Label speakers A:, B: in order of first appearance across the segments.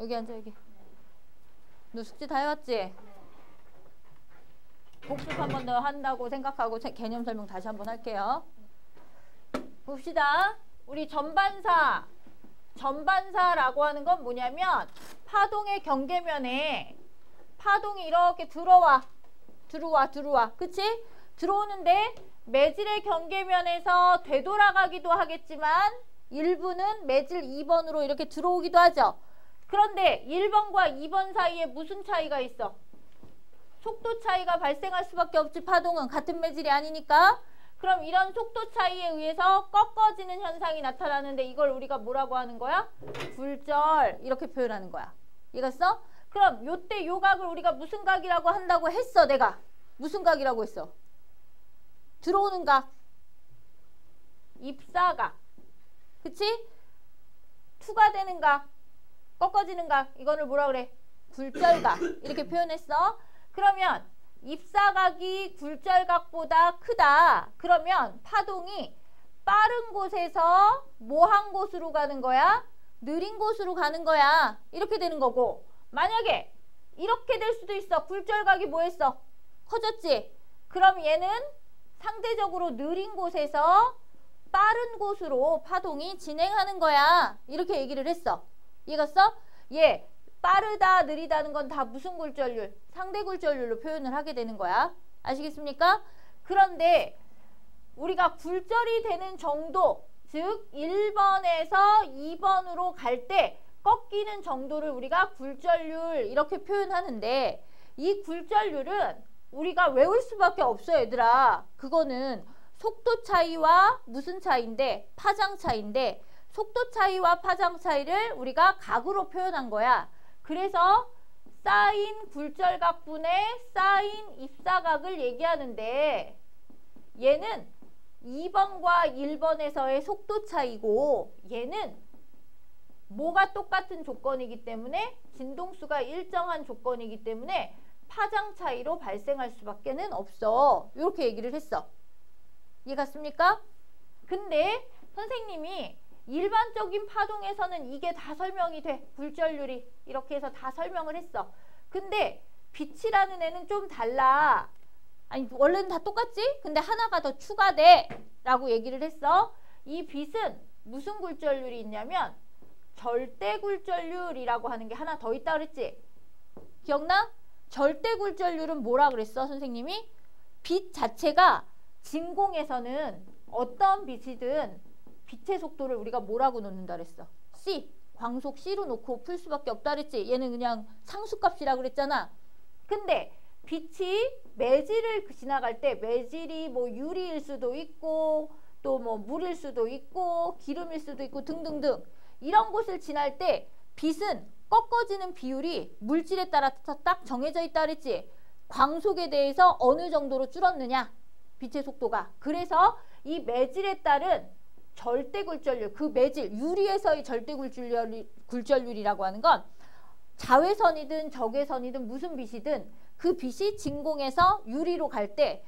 A: 여기 앉아 여기. 너 숙제 다 해왔지? 복습 한 번 더 한다고 생각하고 개념 설명 다시 한번 할게요. 봅시다. 우리 전반사라고 하는 건 뭐냐면 파동의 경계면에 파동이 이렇게 들어와. 그치? 들어오는데 매질의 경계면에서 되돌아가기도 하겠지만 일부는 매질 2번으로 이렇게 들어오기도 하죠. 그런데 1번과 2번 사이에 무슨 차이가 있어? 속도 차이가 발생할 수밖에 없지. 파동은 같은 매질이 아니니까. 그럼 이런 속도 차이에 의해서 꺾어지는 현상이 나타나는데 이걸 우리가 뭐라고 하는 거야? 굴절 이렇게 표현하는 거야. 이해갔어? 그럼 요때 요 각을 우리가 무슨 각이라고 한다고 했어. 내가 무슨 각이라고 했어? 들어오는 각, 입사각, 그치? 투과되는 각, 꺾어지는 각, 이거를 뭐라 그래? 굴절각 이렇게 표현했어. 그러면 입사각이 굴절각보다 크다. 그러면 파동이 빠른 곳에서 뭐한 곳으로 가는 거야? 느린 곳으로 가는 거야. 이렇게 되는 거고, 만약에 이렇게 될 수도 있어. 굴절각이 뭐 했어? 커졌지? 그럼 얘는 상대적으로 느린 곳에서 빠른 곳으로 파동이 진행하는 거야. 이렇게 얘기를 했어. 이해갔어? 예. 빠르다, 느리다는 건 다 무슨 굴절률? 상대 굴절률로 표현을 하게 되는 거야. 아시겠습니까? 그런데 우리가 굴절이 되는 정도, 즉 1번에서 2번으로 갈 때 꺾이는 정도를 우리가 굴절률 이렇게 표현하는데, 이 굴절률은 우리가 외울 수밖에 없어 얘들아. 그거는 속도 차이와 무슨 차이인데? 파장 차이인데, 속도 차이와 파장 차이를 우리가 각으로 표현한 거야. 그래서 쌓인 굴절각분의 쌓인 입사각을 얘기하는데, 얘는 2번과 1번에서의 속도 차이고, 얘는 뭐가 똑같은 조건이기 때문에, 진동수가 일정한 조건이기 때문에 파장 차이로 발생할 수밖에 없어. 이렇게 얘기를 했어. 이해 갔습니까? 근데 선생님이 일반적인 파동에서는 이게 다 설명이 돼. 굴절률이 이렇게 해서 다 설명을 했어. 근데 빛이라는 애는 좀 달라. 아니 원래는 다 똑같지? 근데 하나가 더 추가돼 라고 얘기를 했어. 이 빛은 무슨 굴절률이 있냐면 절대 굴절률이라고 하는 게 하나 더 있다 그랬지? 기억나? 절대 굴절률은 뭐라 그랬어 선생님이? 빛 자체가 진공에서는 어떤 빛이든 빛의 속도를 우리가 뭐라고 놓는다 그랬어? C, 광속 C로 놓고 풀 수밖에 없다 그랬지? 얘는 그냥 상수값이라 그랬잖아. 근데 빛이 매질을 지나갈 때 매질이 뭐 유리일 수도 있고 또 뭐 물일 수도 있고 기름일 수도 있고 등등등 이런 곳을 지날 때 빛은 꺾어지는 비율이 물질에 따라서 딱 정해져 있다 그랬지? 광속에 대해서 어느 정도로 줄었느냐? 빛의 속도가. 그래서 이 매질에 따른 절대 굴절률, 그 매질, 유리에서의 절대 굴절률이라고 하는 건 자외선이든 적외선이든 무슨 빛이든 그 빛이 진공에서 유리로 갈 때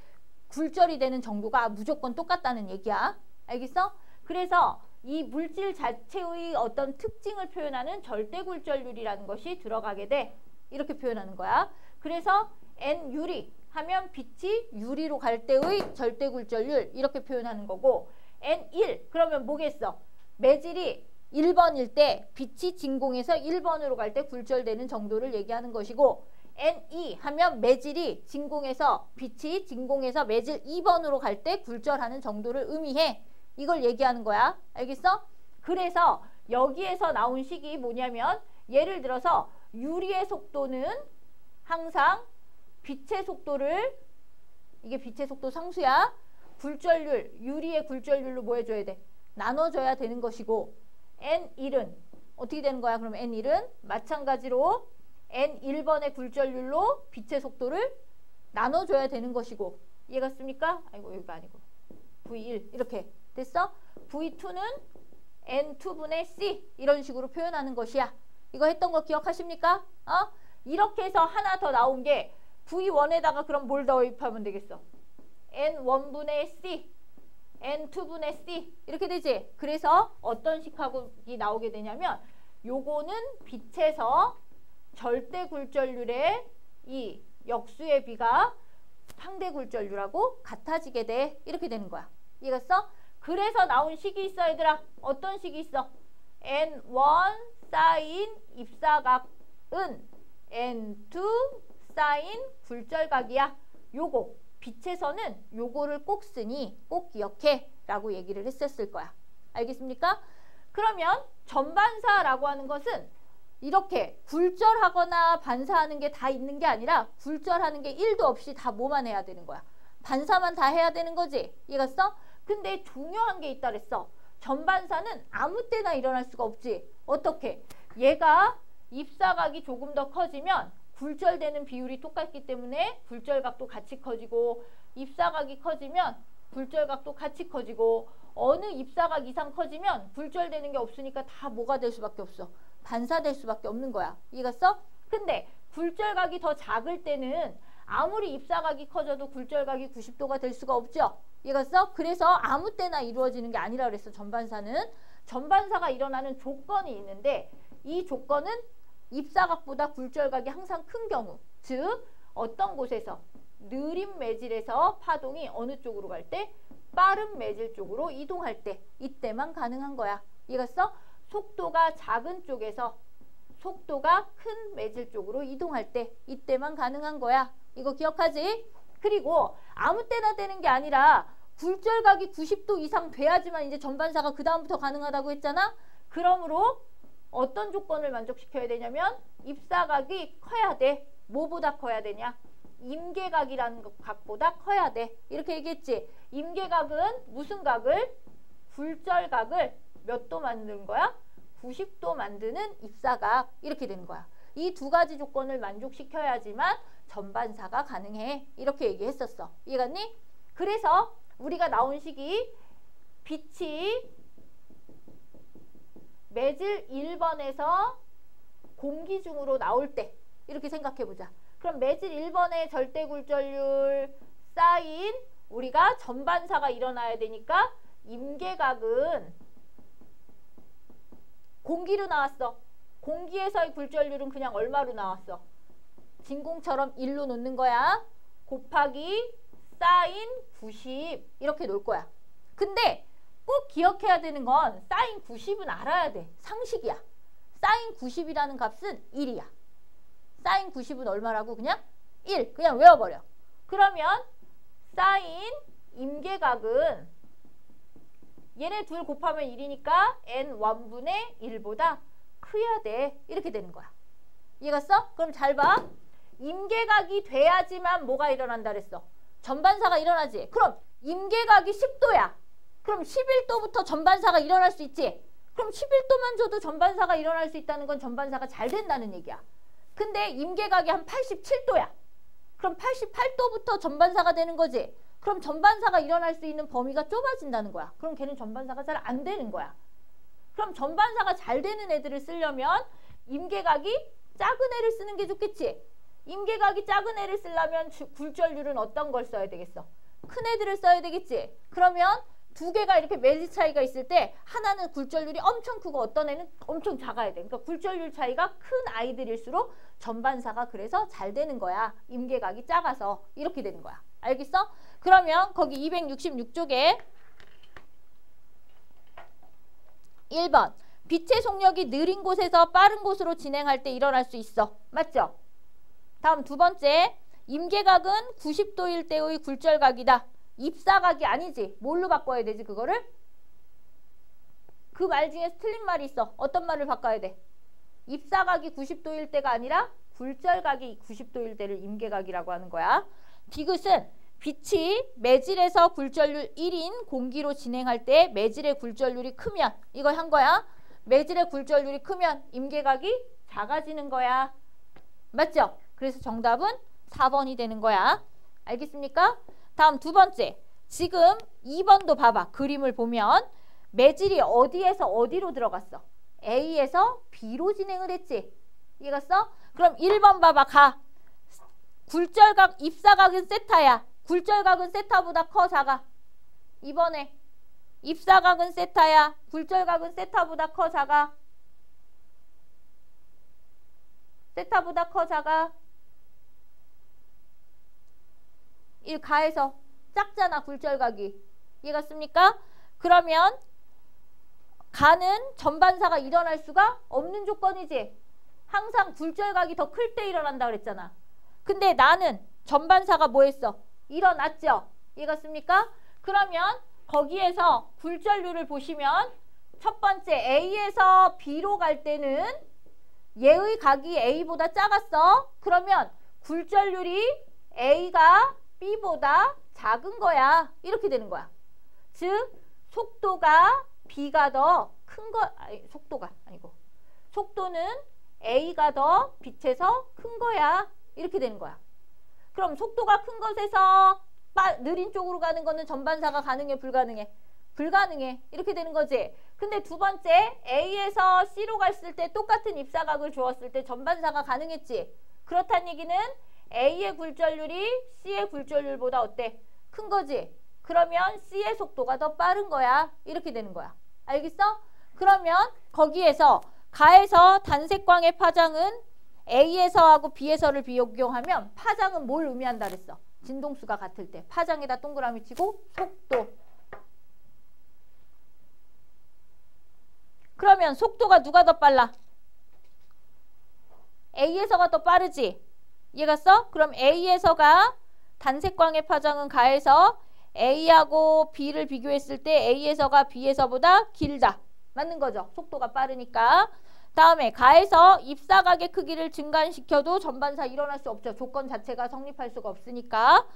A: 굴절이 되는 정도가 무조건 똑같다는 얘기야. 알겠어? 그래서 이 물질 자체의 어떤 특징을 표현하는 절대 굴절률이라는 것이 들어가게 돼. 이렇게 표현하는 거야. 그래서 N 유리 하면 빛이 유리로 갈 때의 절대 굴절률 이렇게 표현하는 거고, N1 그러면 뭐겠어? 매질이 1번일 때 빛이 진공에서 1번으로 갈 때 굴절되는 정도를 얘기하는 것이고, N2 하면 매질이 진공에서 빛이 진공에서 매질 2번으로 갈 때 굴절하는 정도를 의미해. 이걸 얘기하는 거야. 알겠어? 그래서 여기에서 나온 식이 뭐냐면, 예를 들어서 유리의 속도는 항상 빛의 속도를, 이게 빛의 속도 상수야. 굴절률, 유리의 굴절률로 뭐 해줘야 돼? 나눠줘야 되는 것이고, N1은 어떻게 되는 거야? 그럼 N1은 마찬가지로 N1번의 굴절률로 빛의 속도를 나눠줘야 되는 것이고, 이해갔습니까? 아이고 여기가 아니고 V1 이렇게 됐어? V2는 N2분의 C 이런 식으로 표현하는 것이야. 이거 했던 거 기억하십니까? 이렇게 해서 하나 더 나온 게 V1에다가 그럼 뭘 더입하면 되겠어? N1분의 C, N2분의 C 이렇게 되지? 그래서 어떤 식하고 나오게 되냐면 요거는 빛에서 절대 굴절률의 이 역수의 비가 상대 굴절률하고 같아지게 돼. 이렇게 되는 거야. 이해갔어? 그래서 나온 식이 있어 얘들아. 어떤 식이 있어? N1 사인 입사각은 N2 사인 굴절각이야. 요거 빛에서는 요거를 꼭 쓰니 꼭 기억해 라고 얘기를 했었을 거야. 알겠습니까? 그러면 전반사라고 하는 것은 이렇게 굴절하거나 반사하는 게 다 있는 게 아니라 굴절하는 게 1도 없이 다 뭐만 해야 되는 거야. 반사만 다 해야 되는 거지. 이해갔어? 근데 중요한 게 있다 그랬어. 전반사는 아무 때나 일어날 수가 없지. 어떻게? 얘가 입사각이 조금 더 커지면 굴절되는 비율이 똑같기 때문에 굴절각도 같이 커지고, 입사각이 커지면 굴절각도 같이 커지고, 어느 입사각 이상 커지면 굴절되는 게 없으니까 다 뭐가 될 수밖에 없어. 반사될 수밖에 없는 거야. 이해갔어? 근데 굴절각이 더 작을 때는 아무리 입사각이 커져도 굴절각이 90도가 될 수가 없죠. 이해갔어? 그래서 아무 때나 이루어지는 게 아니라 그랬어. 전반사는. 전반사가 일어나는 조건이 있는데 이 조건은 입사각보다 굴절각이 항상 큰 경우, 즉 어떤 곳에서 느린 매질에서 파동이 어느 쪽으로 갈 때? 빠른 매질 쪽으로 이동할 때, 이때만 가능한 거야. 이해갔어? 속도가 작은 쪽에서 속도가 큰 매질 쪽으로 이동할 때, 이때만 가능한 거야. 이거 기억하지? 그리고 아무 때나 되는 게 아니라 굴절각이 90도 이상 돼야지만 이제 전반사가 그 다음부터 가능하다고 했잖아. 그러므로 어떤 조건을 만족시켜야 되냐면 입사각이 커야 돼. 뭐보다 커야 되냐? 임계각이라는 각보다 커야 돼. 이렇게 얘기했지. 임계각은 무슨 각을? 굴절각을 몇 도 만드는 거야? 90도 만드는 입사각. 이렇게 되는 거야. 이 두 가지 조건을 만족시켜야지만 전반사가 가능해. 이렇게 얘기했었어. 이해갔니? 그래서 우리가 나온 식이 빛이 매질 1번에서 공기 중으로 나올 때 이렇게 생각해보자. 그럼 매질 1번의 절대 굴절률 사인 우리가 전반사가 일어나야 되니까 임계각은 공기로 나왔어. 공기에서의 굴절률은 그냥 얼마로 나왔어? 진공처럼 1로 놓는 거야. 곱하기 사인 90 이렇게 놓을 거야. 근데 꼭 기억해야 되는 건 사인 90은 알아야 돼. 상식이야. 사인 90이라는 값은 1이야. 사인 90은 얼마라고? 그냥 1. 그냥 외워버려. 그러면 사인 임계각은 얘네 둘 곱하면 1이니까 n1분의 1보다 커야 돼. 이렇게 되는 거야. 이해갔어? 그럼 잘 봐. 임계각이 돼야지만 뭐가 일어난다 그랬어? 전반사가 일어나지. 그럼 임계각이 10도야. 그럼 11도부터 전반사가 일어날 수 있지. 그럼 11도만 줘도 전반사가 일어날 수 있다는 건 전반사가 잘 된다는 얘기야. 근데 임계각이 한 87도야. 그럼 88도부터 전반사가 되는 거지. 그럼 전반사가 일어날 수 있는 범위가 좁아진다는 거야. 그럼 걔는 전반사가 잘 안 되는 거야. 그럼 전반사가 잘 되는 애들을 쓰려면 임계각이 작은 애를 쓰는 게 좋겠지. 임계각이 작은 애를 쓰려면 굴절률은 어떤 걸 써야 되겠어? 큰 애들을 써야 되겠지. 그러면 두 개가 이렇게 매질 차이가 있을 때 하나는 굴절률이 엄청 크고 어떤 애는 엄청 작아야 돼. 그러니까 굴절률 차이가 큰 아이들일수록 전반사가 그래서 잘 되는 거야. 임계각이 작아서 이렇게 되는 거야. 알겠어? 그러면 거기 266쪽에 1번 빛의 속력이 느린 곳에서 빠른 곳으로 진행할 때 일어날 수 있어. 맞죠? 다음 두 번째 임계각은 90도일 때의 굴절각이다. 입사각이 아니지. 뭘로 바꿔야 되지 그거를? 그 말 중에 틀린 말이 있어. 어떤 말을 바꿔야 돼? 입사각이 90도일 때가 아니라 굴절각이 90도일 때를 임계각이라고 하는 거야. 디귿은 빛이 매질에서 굴절률 1인 공기로 진행할 때 매질의 굴절률이 크면 이거 한 거야. 매질의 굴절률이 크면 임계각이 작아지는 거야. 맞죠? 그래서 정답은 4번이 되는 거야. 알겠습니까? 다음 두 번째. 지금 2번도 봐봐. 그림을 보면 매질이 어디에서 어디로 들어갔어? A에서 B로 진행을 했지. 이해갔어? 그럼 1번 봐봐. 가. 굴절각, 입사각은 세타야. 굴절각은 세타보다 커, 작아? 2번에 입사각은 세타야. 굴절각은 세타보다 커, 작아? 세타보다 커 작아? 1 가해서 작잖아 굴절각이. 이해가 습니까? 그러면 가는 전반사가 일어날 수가 없는 조건이지. 항상 굴절각이 더 클 때 일어난다 그랬잖아. 근데 나는 전반사가 뭐 했어? 일어났죠. 이해가 습니까? 그러면 거기에서 굴절률을 보시면 첫 번째 A에서 B로 갈 때는 얘의 각이 A보다 작았어. 그러면 굴절률이 A가 B보다 작은 거야. 이렇게 되는 거야. 즉 속도가 B가 더 큰 거, 아니, 속도가 아니고 속도는 A가 더 빛에서 큰 거야. 이렇게 되는 거야. 그럼 속도가 큰 것에서 느린 쪽으로 가는 거는 전반사가 가능해, 불가능해? 불가능해. 이렇게 되는 거지. 근데 두 번째 A에서 C로 갔을 때 똑같은 입사각을 주었을 때 전반사가 가능했지. 그렇다는 얘기는 A의 굴절률이 C의 굴절률보다 어때? 큰 거지. 그러면 C의 속도가 더 빠른 거야. 이렇게 되는 거야. 알겠어? 그러면 거기에서 가에서 단색광의 파장은 A에서하고 B에서를 비교하면 파장은 뭘 의미한다 그랬어? 진동수가 같을 때. 파장에다 동그라미 치고 속도. 그러면 속도가 누가 더 빨라? A에서가 더 빠르지? 이해갔어? 그럼 A에서가 단색광의 파장은 가에서 A하고 B를 비교했을 때 A에서가 B에서보다 길다. 맞는 거죠? 속도가 빠르니까. 다음에 가에서 입사각의 크기를 증가시켜도 전반사 일어날 수 없죠. 조건 자체가 성립할 수가 없으니까.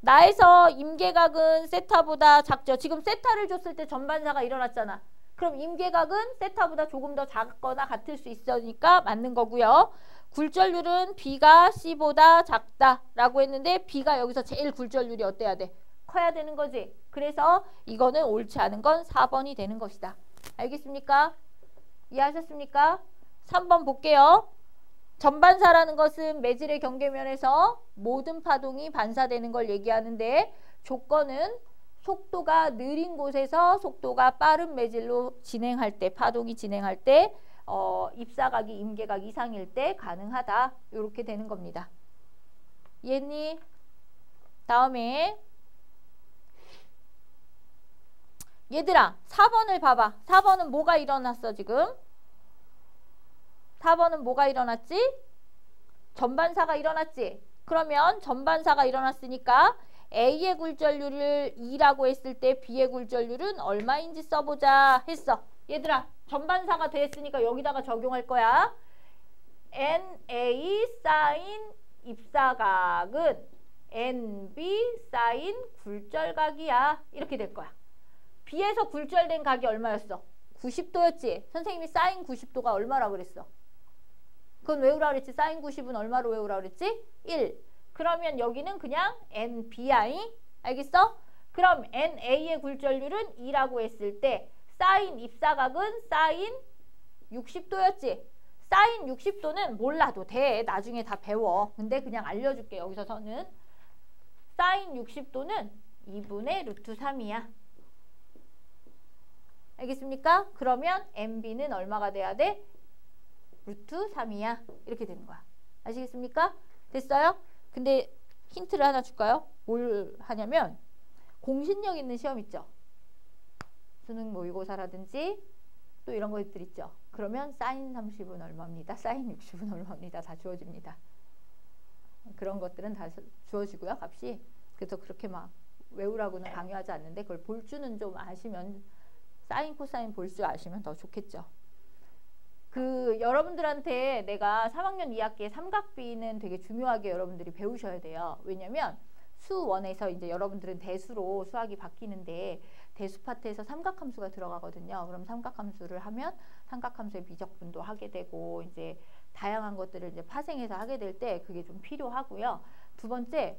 A: 나에서 임계각은 세타보다 작죠. 지금 세타를 줬을 때 전반사가 일어났잖아. 그럼 임계각은 세타보다 조금 더 작거나 같을 수 있으니까 맞는 거고요. 굴절률은 B가 C보다 작다라고 했는데 B가 여기서 제일 굴절률이 어때야 돼? 커야 되는 거지. 그래서 이거는 옳지 않은 건 4번이 되는 것이다. 알겠습니까? 이해하셨습니까? 3번 볼게요. 전반사라는 것은 매질의 경계면에서 모든 파동이 반사되는 걸 얘기하는데 조건은 속도가 느린 곳에서 속도가 빠른 매질로 진행할 때, 파동이 진행할 때 입사각이 임계각 이상일 때 가능하다. 이렇게 되는 겁니다. 이해했니? 다음에 얘들아 4번을 봐봐. 4번은 뭐가 일어났어 지금? 4번은 뭐가 일어났지? 전반사가 일어났지? 그러면 전반사가 일어났으니까 A의 굴절률을 2라고 했을 때 B의 굴절률은 얼마인지 써보자 했어. 얘들아 전반사가 됐으니까 여기다가 적용할 거야. NA 사인 입사각은 NB 사인 굴절각이야. 이렇게 될 거야. B에서 굴절된 각이 얼마였어? 90도였지? 선생님이 사인 90도가 얼마라고 그랬어? 그건 외우라 그랬지? 사인 90은 얼마로 외우라 그랬지? 1. 그러면 여기는 그냥 NBI. 알겠어? 그럼 NA의 굴절률은 2라고 했을 때 사인 입사각은 사인 60도였지? 사인 60도는 몰라도 돼. 나중에 다 배워. 근데 그냥 알려줄게. 여기서는 사인 60도는 2분의 루트 3이야. 알겠습니까? 그러면 NB는 얼마가 돼야 돼? 루트 3이야. 이렇게 되는 거야. 아시겠습니까? 됐어요? 근데 힌트를 하나 줄까요? 뭘 하냐면 공신력 있는 시험 있죠? 수능 모의고사라든지 또 이런 것들 있죠? 그러면 사인 30은 얼마입니다. 사인 60은 얼마입니다. 다 주어집니다. 그런 것들은 다 주어지고요. 값이. 그래서 그렇게 막 외우라고는 강요하지 않는데 그걸 볼 줄은 좀 아시면 사인 코사인 볼 줄 아시면 더 좋겠죠. 여러분들한테 내가 3학년 2학기에 삼각비는 되게 중요하게 여러분들이 배우셔야 돼요. 왜냐면 수1에서 이제 여러분들은 대수로 수학이 바뀌는데 대수 파트에서 삼각함수가 들어가거든요. 그럼 삼각함수를 하면 삼각함수의 미적분도 하게 되고 이제 다양한 것들을 이제 파생해서 하게 될 때 그게 좀 필요하고요. 두 번째,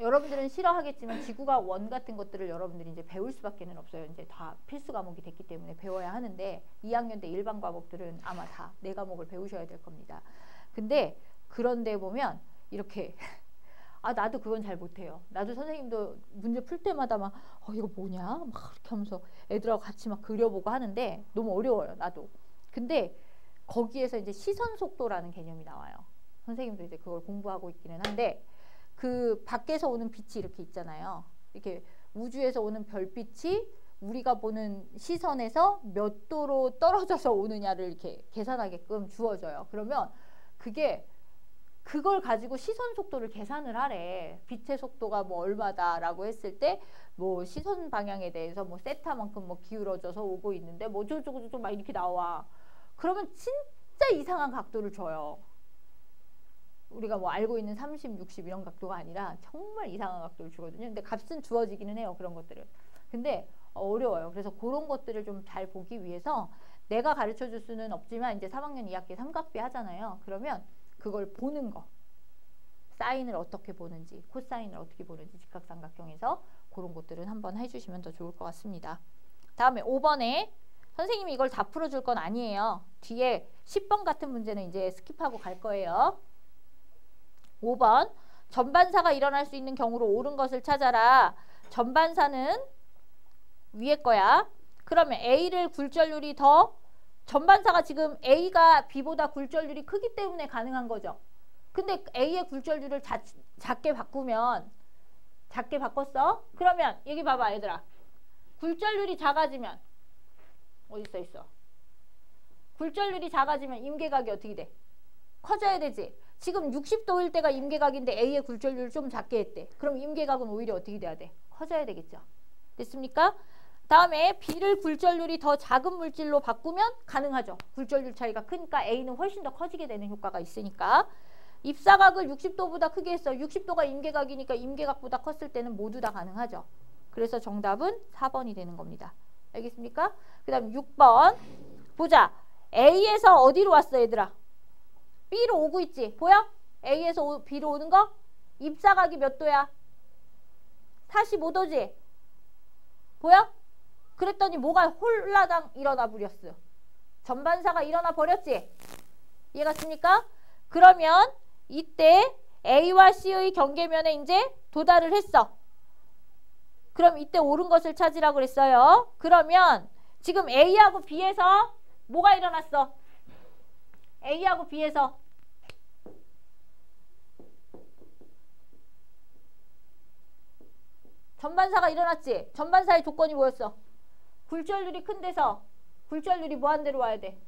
A: 여러분들은 싫어하겠지만 지구과학 원 같은 것들을 여러분들이 이제 배울 수밖에는 없어요. 이제 다 필수 과목이 됐기 때문에 배워야 하는데 2학년 때 일반 과목들은 아마 다 4과목을 배우셔야 될 겁니다. 근데 그런데 보면 이렇게 나도 그건 잘 못해요. 나도 선생님도 문제 풀 때마다 막 이거 뭐냐? 막 이렇게 하면서 애들하고 같이 막 그려보고 하는데 너무 어려워요. 나도. 근데 거기에서 이제 시선 속도라는 개념이 나와요. 선생님도 이제 그걸 공부하고 있기는 한데 그 밖에서 오는 빛이 이렇게 있잖아요. 이렇게 우주에서 오는 별빛이 우리가 보는 시선에서 몇 도로 떨어져서 오느냐를 이렇게 계산하게끔 주어져요. 그러면 그걸 가지고 시선 속도를 계산을 하래. 빛의 속도가 뭐 얼마다라고 했을 때 뭐 시선 방향에 대해서 뭐 세타만큼 뭐 기울어져서 오고 있는데 뭐 저쩌고 막 이렇게 나와. 그러면 진짜 이상한 각도를 줘요. 우리가 뭐 알고 있는 30, 60 이런 각도가 아니라 정말 이상한 각도를 주거든요. 근데 값은 주어지기는 해요. 그런 것들은. 근데 어려워요. 그래서 그런 것들을 좀 잘 보기 위해서 내가 가르쳐 줄 수는 없지만 이제 3학년 2학기 삼각비 하잖아요. 그러면 그걸 보는 거. 사인을 어떻게 보는지, 코사인을 어떻게 보는지 직각삼각형에서 그런 것들은 한번 해주시면 더 좋을 것 같습니다. 다음에 5번에 선생님이 이걸 다 풀어줄 건 아니에요. 뒤에 10번 같은 문제는 이제 스킵하고 갈 거예요. 5번 전반사가 일어날 수 있는 경우로 옳은 것을 찾아라. 전반사는 위에 거야. 그러면 A를 굴절률이 더 전반사가 지금 A가 B보다 굴절률이 크기 때문에 가능한 거죠. 근데 A의 굴절률을 작게 바꾸면 작게 바꿨어? 그러면 여기 봐봐 얘들아. 굴절률이 작아지면 어디 있어? 굴절률이 작아지면 임계각이 어떻게 돼? 커져야 되지. 지금 60도일 때가 임계각인데 A의 굴절률을 좀 작게 했대. 그럼 임계각은 오히려 어떻게 돼야 돼? 커져야 되겠죠. 됐습니까? 다음에 B를 굴절률이 더 작은 물질로 바꾸면 가능하죠. 굴절률 차이가 크니까 A는 훨씬 더 커지게 되는 효과가 있으니까. 입사각을 60도보다 크게 했어. 60도가 임계각이니까 임계각보다 컸을 때는 모두 다 가능하죠. 그래서 정답은 4번이 되는 겁니다. 알겠습니까? 그 다음 6번 보자. A에서 어디로 왔어 얘들아? B로 오고 있지. 보여? A에서 B로 오는 거? 입사각이 몇 도야? 45도지. 보여? 그랬더니 뭐가 홀라당 일어나 버렸어. 전반사가 일어나 버렸지. 이해가 갔습니까? 그러면 이때 A와 C의 경계면에 이제 도달을 했어. 그럼 이때 옳은 것을 찾으라고 그랬어요. 그러면 지금 A하고 B에서 뭐가 일어났어? A하고 B에서 전반사가 일어났지. 전반사의 조건이 뭐였어? 굴절률이 큰 데서 굴절률이 뭐한 대로 와야 돼?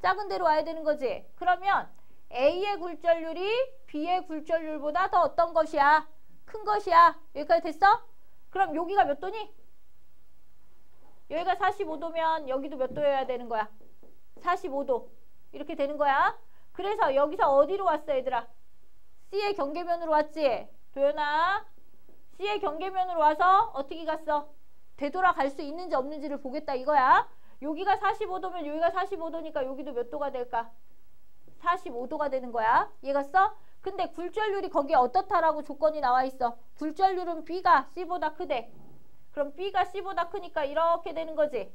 A: 작은 데로 와야 되는 거지. 그러면 A의 굴절률이 B의 굴절률보다 더 어떤 것이야? 큰 것이야. 여기까지 됐어? 그럼 여기가 몇 도니? 여기가 45도면 여기도 몇 도여야 되는 거야? 45도. 이렇게 되는 거야. 그래서 여기서 어디로 왔어 얘들아? C의 경계면으로 왔지? 도연아, C의 경계면으로 와서 어떻게 갔어? 되돌아갈 수 있는지 없는지를 보겠다 이거야. 여기가 45도면 여기가 45도니까 여기도 몇 도가 될까? 45도가 되는 거야. 이해갔어? 근데 굴절률이 거기에 어떻다라고 조건이 나와 있어. 굴절률은 B가 C보다 크대. 그럼 B가 C보다 크니까 이렇게 되는 거지.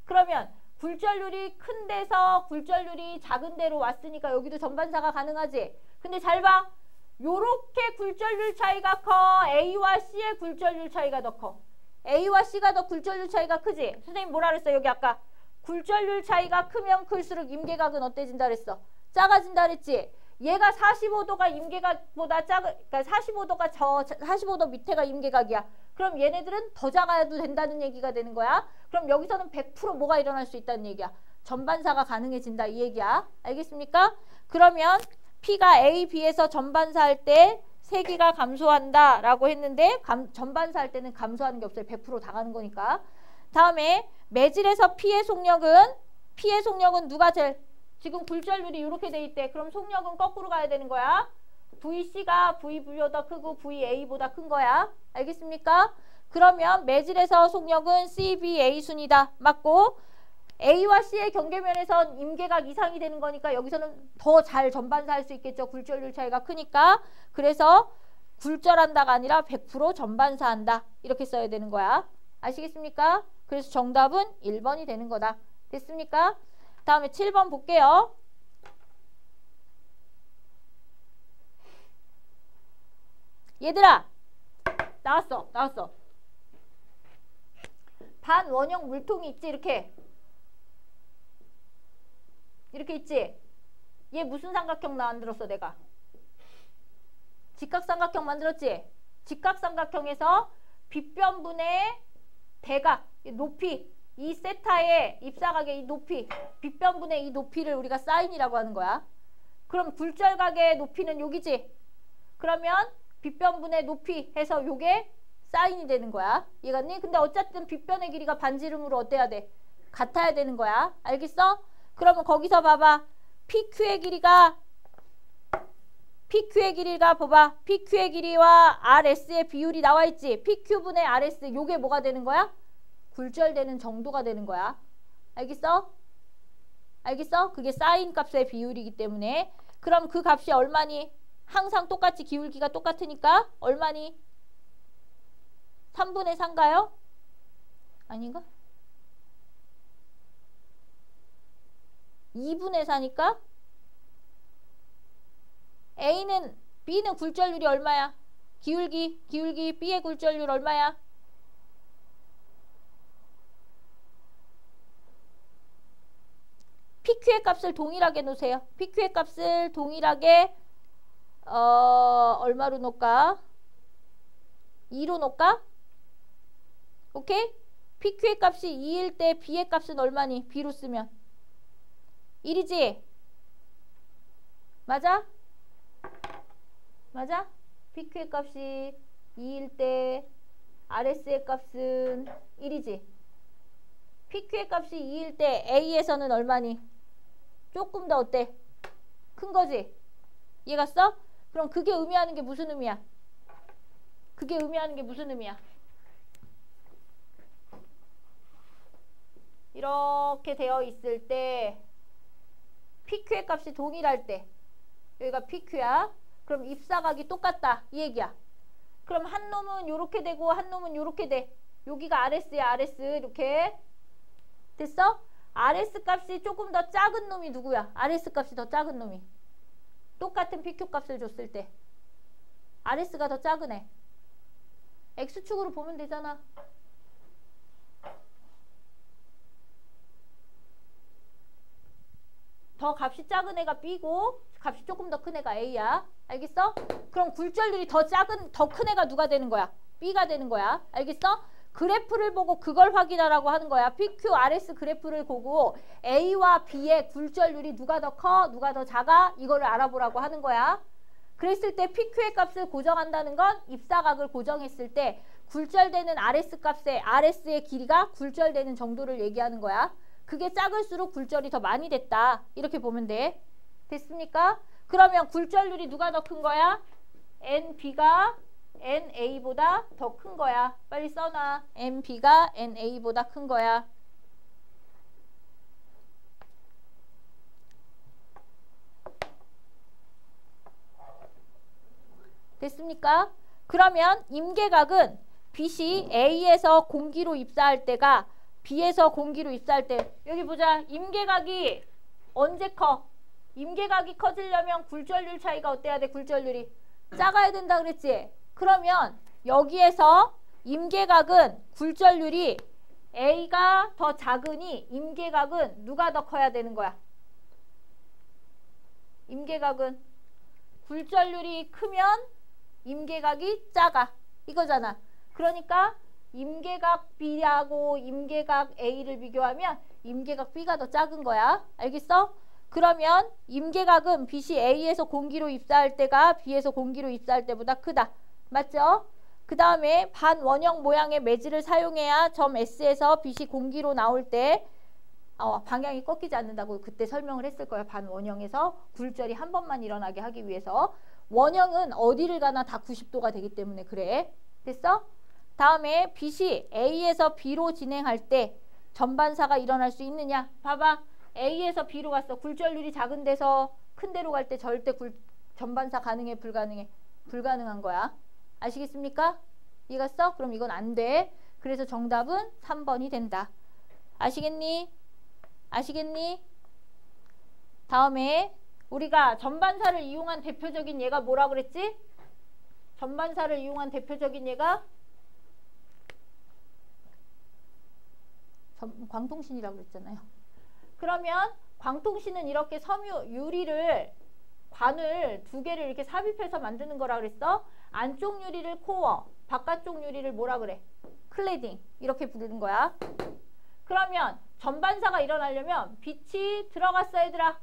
A: 그러면 굴절률이 큰 데서 굴절률이 작은 데로 왔으니까 여기도 전반사가 가능하지. 근데 잘 봐. 요렇게 굴절률 차이가 커. A와 C의 굴절률 차이가 더 커. A와 C가 더 굴절률 차이가 크지. 선생님 뭐라 그랬어? 여기 아까 굴절률 차이가 크면 클수록 임계각은 어때진다 그랬어? 작아진다 그랬지. 얘가 45도가 임계각보다 그러니까 45도가 45도 밑에가 임계각이야. 그럼 얘네들은 더 작아도 된다는 얘기가 되는 거야. 그럼 여기서는 100% 뭐가 일어날 수 있다는 얘기야. 전반사가 가능해진다 이 얘기야. 알겠습니까? 그러면 P가 A, B에서 전반사 할 때 세기가 감소한다 라고 했는데 전반사 할 때는 감소하는 게 없어요. 100% 다 가는 거니까. 다음에 매질에서 P의 속력은 누가 제일 지금 굴절률이 이렇게 돼 있대. 그럼 속력은 거꾸로 가야 되는 거야. VC가 VB보다 크고 VA보다 큰 거야. 알겠습니까? 그러면 매질에서 속력은 CBA 순이다. 맞고 A와 C의 경계면에선 임계각 이상이 되는 거니까 여기서는 더 잘 전반사할 수 있겠죠. 굴절률 차이가 크니까. 그래서 굴절한다가 아니라 100% 전반사한다. 이렇게 써야 되는 거야. 아시겠습니까? 그래서 정답은 1번이 되는 거다. 됐습니까? 다음에 7번 볼게요. 얘들아 나왔어. 반원형 물통이 있지 이렇게 이렇게 있지? 얘 무슨 삼각형 만들었어 내가? 직각삼각형 만들었지? 직각삼각형에서 빗변분의 대각, 높이, 이 세타의 입사각의 이 높이, 빗변분의 이 높이를 우리가 사인이라고 하는 거야. 그럼 굴절각의 높이는 여기지? 그러면 빗변분의 높이 해서 요게 사인이 되는 거야. 이해갔니? 근데 어쨌든 빗변의 길이가 반지름으로 어때야 돼? 같아야 되는 거야. 알겠어? 그러면 거기서 봐봐. PQ의 길이가 봐봐. PQ의 길이와 RS의 비율이 나와 있지. PQ분의 RS 요게 뭐가 되는 거야? 굴절되는 정도가 되는 거야. 알겠어? 알겠어? 그게 사인 값의 비율이기 때문에. 그럼 그 값이 얼마니? 항상 똑같이 기울기가 똑같으니까 얼마니? 3분의 4인가요? 아닌가? 2분의 4니까 B는 굴절률이 얼마야? 기울기 B의 굴절률 얼마야? PQ의 값을 동일하게 놓으세요. PQ의 값을 동일하게 얼마로 놓을까? 2로 놓을까? 오케이? PQ의 값이 2일 때 B의 값은 얼마니? B로 쓰면 1이지? 맞아? 맞아? PQ의 값이 2일 때 RS의 값은 1이지? PQ의 값이 2일 때 A에서는 얼마니? 조금 더 어때? 큰 거지? 이해갔어? 그럼 그게 의미하는 게 무슨 의미야? 그게 의미하는 게 무슨 의미야? 이렇게 되어 있을 때 PQ의 값이 동일할 때 여기가 PQ야. 그럼 입사각이 똑같다 이 얘기야. 그럼 한 놈은 요렇게 되고 한 놈은 요렇게 돼. 여기가 RS야. RS 이렇게 됐어? RS 값이 조금 더 작은 놈이 누구야? RS 값이 더 작은 놈이 똑같은 PQ 값을 줬을 때 RS가 더 작은 애. X축으로 보면 되잖아. 더 값이 작은 애가 B고 값이 조금 더 큰 애가 A야. 알겠어? 그럼 굴절률이 더 큰 애가 누가 되는 거야? B가 되는 거야. 알겠어? 그래프를 보고 그걸 확인하라고 하는 거야. PQ, RS 그래프를 보고 A와 B의 굴절률이 누가 더 커? 누가 더 작아? 이거를 알아보라고 하는 거야. 그랬을 때 PQ의 값을 고정한다는 건 입사각을 고정했을 때 굴절되는 RS의 길이가 굴절되는 정도를 얘기하는 거야. 그게 작을수록 굴절이 더 많이 됐다. 이렇게 보면 돼. 됐습니까? 그러면 굴절률이 누가 더 큰 거야? NB가 NA보다 더 큰 거야. 빨리 써놔. NB가 NA보다 큰 거야. 됐습니까? 그러면 임계각은 빛이 A에서 공기로 입사할 때가 B에서 공기로 입사할 때 여기 보자. 임계각이 언제 커? 임계각이 커지려면 굴절률 차이가 어때야 돼? 굴절률이 작아야 된다 그랬지? 그러면 여기에서 임계각은 굴절률이 A가 더 작으니 임계각은 누가 더 커야 되는 거야? 임계각은 굴절률이 크면 임계각이 작아. 이거잖아. 그러니까 임계각 B하고 임계각 A를 비교하면 임계각 B가 더 작은 거야. 알겠어? 그러면 임계각은 빛이 A에서 공기로 입사할 때가 B에서 공기로 입사할 때보다 크다. 맞죠? 그 다음에 반원형 모양의 매질을 사용해야 점 S에서 빛이 공기로 나올 때 방향이 꺾이지 않는다고 그때 설명을 했을 거야. 반원형에서 굴절이 한 번만 일어나게 하기 위해서. 원형은 어디를 가나 다 90도가 되기 때문에 그래. 됐어? 다음에 빛이 A에서 B로 진행할 때 전반사가 일어날 수 있느냐? 봐봐. A에서 B로 갔어. 굴절률이 작은 데서 큰 데로 갈 때 절대 전반사 가능해? 불가능해? 불가능한 거야. 아시겠습니까? 이해갔어? 그럼 이건 안 돼. 그래서 정답은 3번이 된다. 아시겠니? 아시겠니? 다음에 우리가 전반사를 이용한 대표적인 예가 뭐라 그랬지? 전반사를 이용한 대표적인 예가 광통신이라고 그랬잖아요. 그러면 광통신은 이렇게 섬유 유리를 관을 두 개를 이렇게 삽입해서 만드는 거라 그랬어. 안쪽 유리를 코어, 바깥쪽 유리를 뭐라 그래? 클레딩. 이렇게 부르는 거야. 그러면 전반사가 일어나려면 빛이 들어갔어, 얘들아.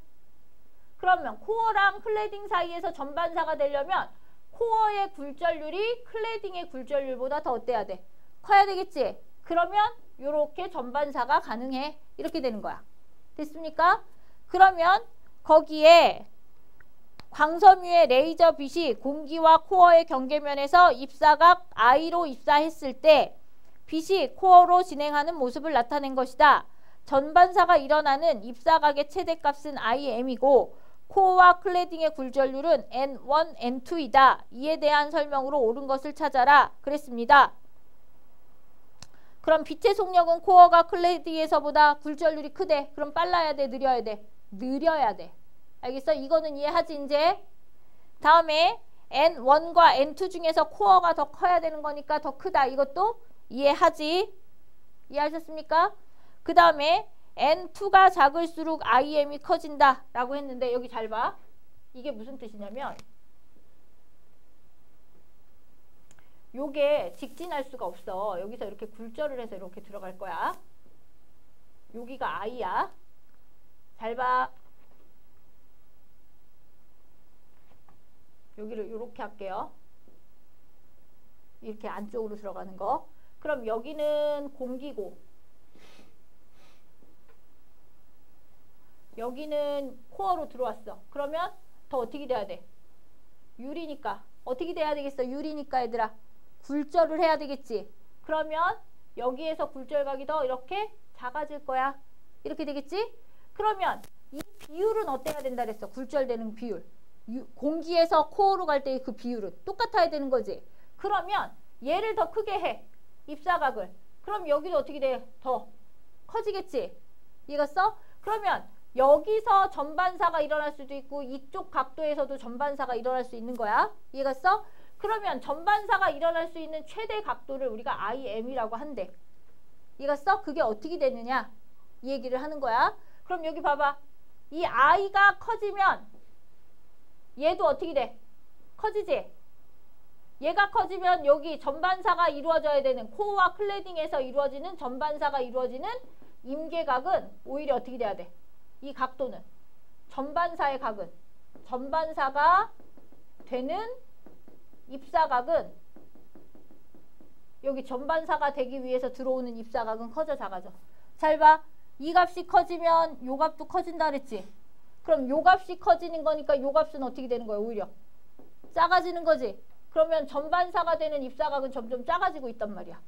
A: 그러면 코어랑 클레딩 사이에서 전반사가 되려면 코어의 굴절률이 클레딩의 굴절률보다 더 어때야 돼? 커야 되겠지? 그러면 이렇게 전반사가 가능해. 이렇게 되는 거야. 됐습니까? 그러면 거기에 광섬유의 레이저 빛이 공기와 코어의 경계면에서 입사각 I로 입사했을 때 빛이 코어로 진행하는 모습을 나타낸 것이다. 전반사가 일어나는 입사각의 최대값은 IM이고 코어와 클레딩의 굴절률은 N1, N2이다. 이에 대한 설명으로 옳은 것을 찾아라. 그랬습니다. 그럼 빛의 속력은 코어가 클레딩에서보다 굴절률이 크대. 그럼 빨라야 돼? 느려야 돼? 느려야 돼. 알겠어? 이거는 이해하지 이제? 다음에 N1과 N2 중에서 코어가 더 커야 되는 거니까 더 크다. 이것도 이해하지? 이해하셨습니까? 그 다음에 N2가 작을수록 IM이 커진다 라고 했는데 여기 잘 봐. 이게 무슨 뜻이냐면 요게 직진할 수가 없어. 여기서 이렇게 굴절을 해서 이렇게 들어갈 거야. 여기가 I야. 잘 봐. 여기를 이렇게 할게요. 이렇게 안쪽으로 들어가는 거. 그럼 여기는 공기고 여기는 코어로 들어왔어. 그러면 더 어떻게 돼야 돼? 유리니까. 어떻게 돼야 되겠어? 유리니까 얘들아. 굴절을 해야 되겠지. 그러면 여기에서 굴절각이 더 이렇게 작아질 거야. 이렇게 되겠지? 그러면 이 비율은 어때야 된다 그랬어? 굴절되는 비율. 공기에서 코어로 갈 때의 그 비율은 똑같아야 되는 거지. 그러면 얘를 더 크게 해. 입사각을. 그럼 여기도 어떻게 돼? 더 커지겠지. 이해갔어? 그러면 여기서 전반사가 일어날 수도 있고 이쪽 각도에서도 전반사가 일어날 수 있는 거야. 이해갔어? 그러면 전반사가 일어날 수 있는 최대 각도를 우리가 IM이라고 한대. 이해갔어? 그게 어떻게 되느냐? 이 얘기를 하는 거야. 그럼 여기 봐봐. 이 I가 커지면 얘도 어떻게 돼? 커지지? 얘가 커지면 여기 전반사가 이루어져야 되는 코어와 클레딩에서 이루어지는 전반사가 이루어지는 임계각은 오히려 어떻게 돼야 돼? 이 각도는 전반사의 각은 전반사가 되는 입사각은 여기 전반사가 되기 위해서 들어오는 입사각은 커져 작아져. 잘 봐. 이 값이 커지면 요 값도 커진다 그랬지. 그럼 요 값이 커지는 거니까 요 값은 어떻게 되는 거야? 오히려 작아지는 거지. 그러면 전반사가 되는 입사각은 점점 작아지고 있단 말이야.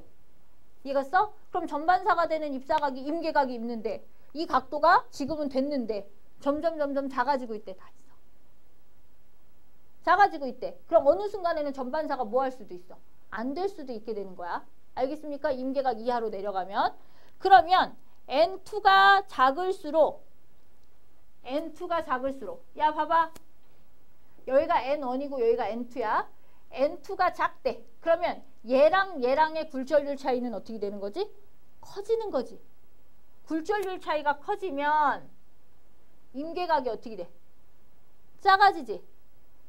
A: 이해갔어? 그럼 전반사가 되는 입사각이 임계각이 있는데 이 각도가 지금은 됐는데 점점 작아지고 있대. 다 있어. 작아지고 있대. 그럼 어느 순간에는 전반사가 뭐 할 수도 있어? 안 될 수도 있게 되는 거야. 알겠습니까? 임계각 이하로 내려가면. 그러면 N2가 작을수록 야 봐봐. 여기가 N1이고 여기가 N2야. N2가 작대. 그러면 얘랑 얘랑의 굴절률 차이는 어떻게 되는 거지? 커지는 거지. 굴절률 차이가 커지면 임계각이 어떻게 돼? 작아지지.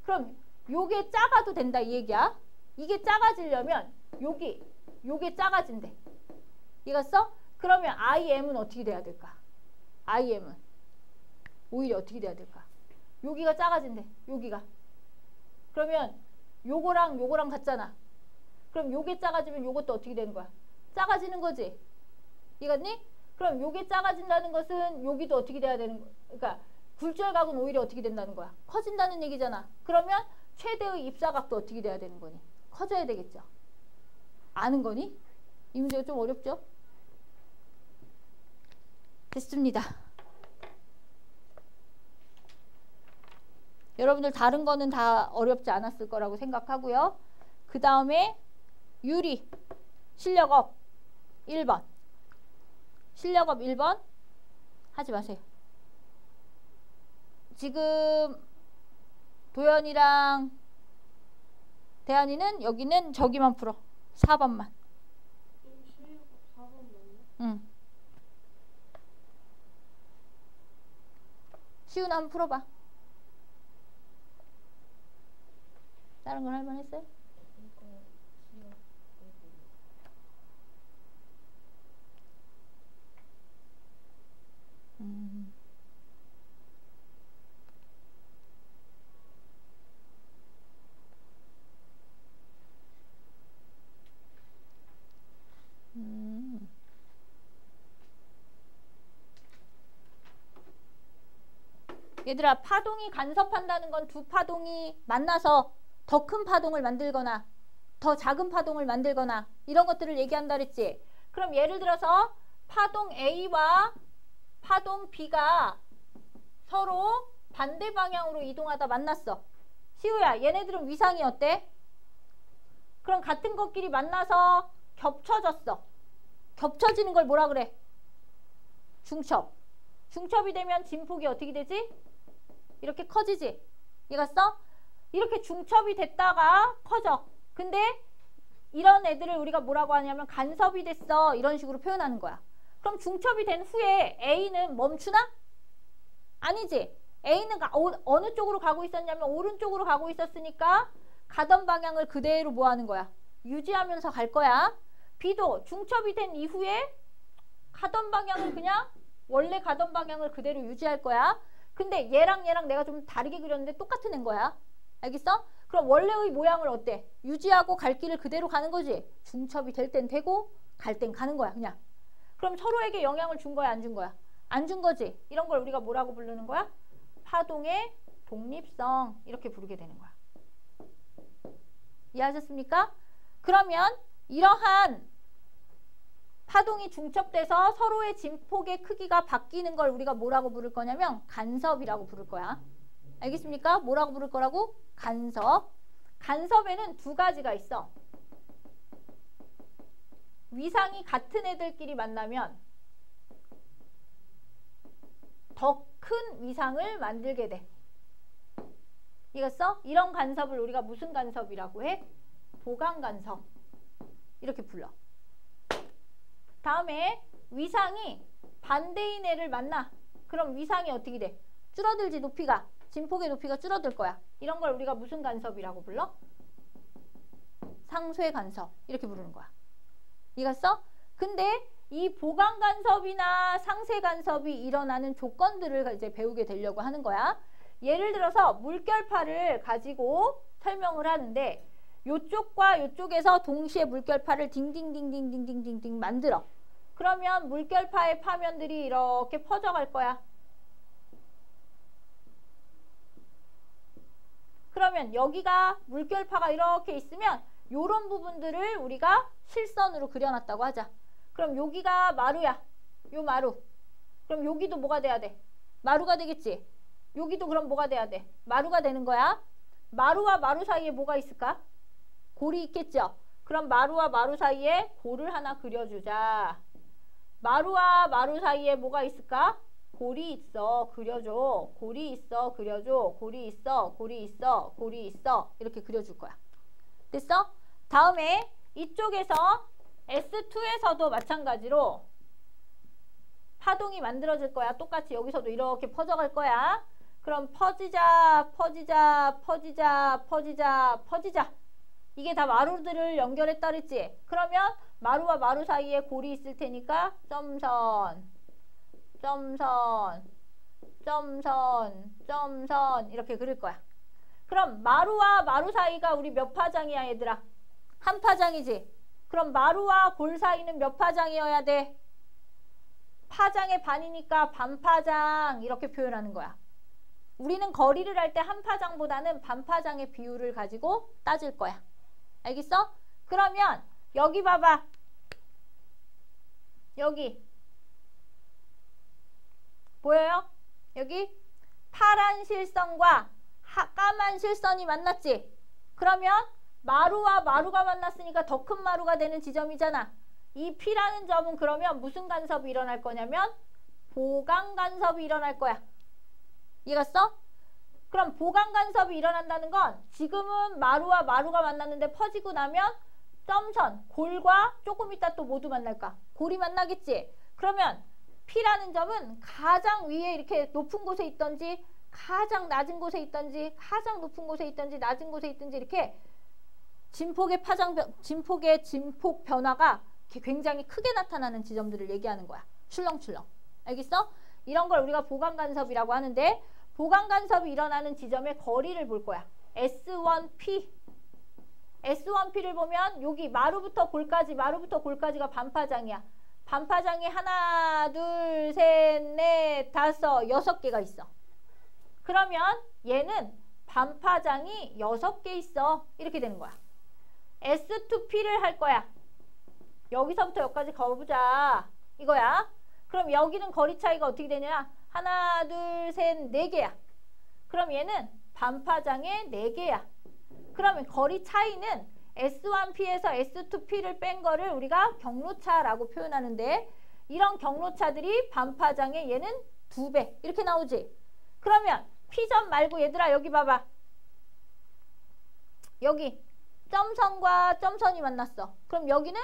A: 그럼 요게 작아도 된다 이 얘기야. 이게 작아지려면 요게 작아진대. 이해갔어? 그러면 IM은 어떻게 돼야 될까? IM은 오히려 어떻게 돼야 될까? 여기가 작아진대. 여기가. 그러면 요거랑 같잖아. 그럼 요게 작아지면 요것도 어떻게 되는 거야? 작아지는 거지. 이해갔니? 그럼 요게 작아진다는 것은 여기도 어떻게 돼야 되는 거야? 그러니까 굴절각은 오히려 어떻게 된다는 거야? 커진다는 얘기잖아. 그러면 최대의 입사각도 어떻게 돼야 되는 거니? 커져야 되겠죠. 아는 거니? 이 문제가 좀 어렵죠? 됐습니다. 여러분들 다른 거는 다 어렵지 않았을 거라고 생각하고요. 그 다음에 유리 실력업 1번. 실력업 1번 하지 마세요. 지금 도연이랑 대한이는 여기는 저기만 풀어. 4번만.
B: 실력업 4번만요?
A: 응. 시우나 한번 풀어봐. 다른 건 할만했어요? 얘들아, 파동이 간섭한다는 건 두 파동이 만나서 더 큰 파동을 만들거나 더 작은 파동을 만들거나 이런 것들을 얘기한다 그랬지. 그럼 예를 들어서 파동 A와 파동 B가 서로 반대 방향으로 이동하다 만났어. 시우야, 얘네들은 위상이 어때? 그럼 같은 것끼리 만나서 겹쳐졌어. 겹쳐지는 걸 뭐라 그래? 중첩. 중첩이 되면 진폭이 어떻게 되지? 이렇게 커지지. 이해갔어? 이렇게 중첩이 됐다가 커져. 근데 이런 애들을 우리가 뭐라고 하냐면 간섭이 됐어. 이런 식으로 표현하는 거야. 그럼 중첩이 된 후에 A는 멈추나? 아니지. A는 어느 쪽으로 가고 있었냐면 오른쪽으로 가고 있었으니까 가던 방향을 그대로 뭐 하는 거야? 유지하면서 갈 거야. B도 중첩이 된 이후에 가던 방향을 그냥 원래 가던 방향을 그대로 유지할 거야. 근데 얘랑 내가 좀 다르게 그렸는데 똑같은 애인 거야. 알겠어? 그럼 원래의 모양을 어때? 유지하고 갈 길을 그대로 가는 거지. 중첩이 될 땐 되고 갈 땐 가는 거야 그냥. 그럼 서로에게 영향을 준 거야 안 준 거야? 안 준 거지. 이런 걸 우리가 뭐라고 부르는 거야? 파동의 독립성 이렇게 부르게 되는 거야. 이해하셨습니까? 그러면 이러한 파동이 중첩돼서 서로의 진폭의 크기가 바뀌는 걸 우리가 뭐라고 부를 거냐면 간섭이라고 부를 거야. 알겠습니까? 뭐라고 부를 거라고? 간섭. 간섭에는 두 가지가 있어. 위상이 같은 애들끼리 만나면 더 큰 위상을 만들게 돼. 이겼어? 이런 간섭을 우리가 무슨 간섭이라고 해? 보강 간섭. 이렇게 불러. 다음에 위상이 반대인 애를 만나. 그럼 위상이 어떻게 돼? 줄어들지. 높이가. 진폭의 높이가 줄어들 거야. 이런 걸 우리가 무슨 간섭이라고 불러? 상쇄 간섭. 이렇게 부르는 거야. 이해갔어? 근데 이 보강 간섭이나 상쇄 간섭이 일어나는 조건들을 이제 배우게 되려고 하는 거야. 예를 들어서 물결파를 가지고 설명을 하는데 요쪽과 요쪽에서 동시에 물결파를 딩딩딩딩딩딩딩 만들어. 그러면 물결파의 파면들이 이렇게 퍼져갈 거야. 그러면 여기가 물결파가 이렇게 있으면 요런 부분들을 우리가 실선으로 그려놨다고 하자. 그럼 여기가 마루야. 요 마루. 그럼 여기도 뭐가 돼야 돼? 마루가 되겠지. 여기도 그럼 뭐가 돼야 돼? 마루가 되는 거야. 마루와 마루 사이에 뭐가 있을까? 골이 있겠죠. 그럼 마루와 마루 사이에 골을 하나 그려주자. 마루와 마루 사이에 뭐가 있을까? 골이 있어. 그려줘. 골이 있어. 그려줘. 골이 있어. 골이 있어. 골이 있어. 이렇게 그려줄 거야. 됐어? 다음에 이쪽에서 S2에서도 마찬가지로 파동이 만들어질 거야. 똑같이 여기서도 이렇게 퍼져갈 거야. 그럼 퍼지자, 퍼지자, 퍼지자, 퍼지자, 퍼지자. 이게 다 마루들을 연결했다 그랬지? 그러면 마루와 마루 사이에 골이 있을 테니까 점선, 점선, 점선, 점선 이렇게 그릴 거야. 그럼 마루와 마루 사이가 우리 몇 파장이야 얘들아? 한 파장이지? 그럼 마루와 골 사이는 몇 파장이어야 돼? 파장의 반이니까 반파장 이렇게 표현하는 거야. 우리는 거리를 할 때 한 파장보다는 반파장의 비율을 가지고 따질 거야. 알겠어? 그러면 여기 봐봐. 여기 보여요? 여기 파란 실선과 까만 실선이 만났지? 그러면 마루와 마루가 만났으니까 더 큰 마루가 되는 지점이잖아. 이 P라는 점은 그러면 무슨 간섭이 일어날 거냐면 보강 간섭이 일어날 거야. 이해갔어? 그럼 보강 간섭이 일어난다는 건 지금은 마루와 마루가 만났는데 퍼지고 나면 점선, 골과 조금 이따 또 모두 만날까? 골이 만나겠지? 그러면 P라는 점은 가장 위에 이렇게 높은 곳에 있던지 가장 낮은 곳에 있던지 가장 높은 곳에 있던지 낮은 곳에 있던지 이렇게 진폭의 진폭 변화가 굉장히 크게 나타나는 지점들을 얘기하는 거야. 출렁출렁. 알겠어? 이런 걸 우리가 보강간섭이라고 하는데 보강간섭이 일어나는 지점의 거리를 볼 거야. S1P. S1P를 보면 여기 마루부터 골까지가 반파장이야. 반파장이 하나, 둘, 셋, 넷, 다섯, 6개가 있어. 그러면 얘는 반파장이 6개 있어. 이렇게 되는 거야. S2P를 할 거야. 여기서부터 여기까지 가보자. 이거야. 그럼 여기는 거리 차이가 어떻게 되냐? 하나, 둘, 셋, 4개야. 그럼 얘는 반파장의 4개야. 그러면 거리 차이는 S1P에서 S2P를 뺀 거를 우리가 경로차라고 표현하는데 이런 경로차들이 반파장의 얘는 2배 이렇게 나오지. 그러면 P점 말고 얘들아 여기 봐봐. 여기 점선과 점선이 만났어. 그럼 여기는